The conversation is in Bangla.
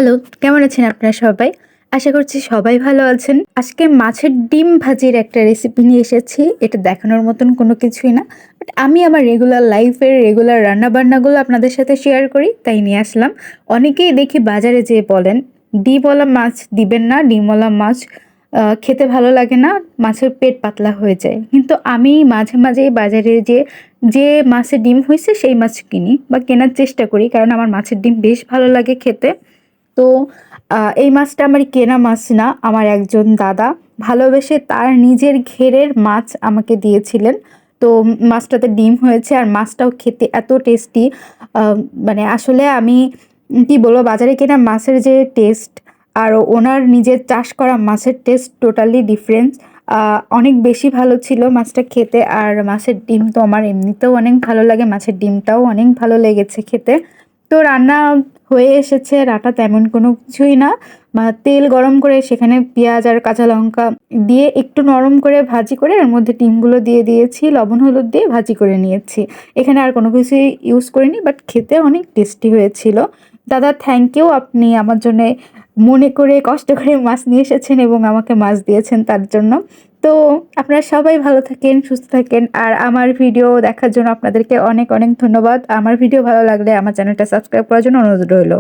হ্যালো, কেমন আছেন আপনারা সবাই? আশা করছি সবাই ভালো আছেন। আজকে মাছের ডিম ভাজির একটা রেসিপি নিয়ে এসেছি। এটা দেখানোর মতন কোনো কিছুই না। বাট আমি আমার রেগুলার লাইফের রেগুলার রান্নাবান্নাগুলো আপনাদের সাথে শেয়ার করি, তাই নিয়ে আসলাম। অনেকেই দেখি বাজারে যেয়ে বলেন, ডিমওয়ালা মাছ দিবেন না, ডিমওয়ালা মাছ খেতে ভালো লাগে না, মাছের পেট পাতলা হয়ে যায়। কিন্তু আমি মাঝে, মাঝেই বাজারে যেয়ে যে মাছের ডিম হইছে সেই মাছ কিনি বা কেনার চেষ্টা করি। কারণ আমার মাছের ডিম বেশ ভালো লাগে খেতে। তো এই মাছটা আমার কেনা মাছ না। আমার একজন দাদা ভালোবেসে তার নিজের ঘেরের মাছ আমাকে দিয়েছিলেন। তো মাছটাতে ডিম হয়েছে আর মাছটাও খেতে এত টেস্টি। আ মানে আসলে আমি কি বলবো, বাজারে কেনা মাছের যে টেস্ট আর ওনার নিজের চাষ করা মাছের টেস্ট টোটালি ডিফারেন্স। অনেক বেশি ভালো ছিল মাছটা খেতে। আর মাছের ডিম তো আমার এমনিতেও অনেক ভালো লাগে। মাছের ডিমটাও অনেক ভালো লেগেছে খেতে। তো রান্না হয়ে এসেছে। রান্না তেমন কোনো কিছুই না। তেল গরম করে সেখানে পেঁয়াজ আর কাঁচা লঙ্কা দিয়ে একটু নরম করে ভাজি করে এর মধ্যে ডিমগুলো দিয়ে দিয়েছি। লবণ হলুদ দিয়ে ভাজি করে নিয়েছি। এখানে আর কোনো কিছুই ইউজ করিনি, বাট খেতে অনেক টেস্টি হয়েছিল। দাদা, থ্যাংক ইউ। আপনি আমার জন্যে মনে করে কষ্ট করে মাছ নিয়ে এসেছেন এবং আমাকে মাছ দিয়েছেন তার জন্য। তো আপনারা সবাই ভালো থাকেন, সুস্থ থাকেন। আর আমার ভিডিও দেখার জন্য আপনাদেরকে অনেক, অনেক ধন্যবাদ। আমার ভিডিও ভালো লাগলে আমার চ্যানেলটা সাবস্ক্রাইব করার জন্য অনুরোধ রইল।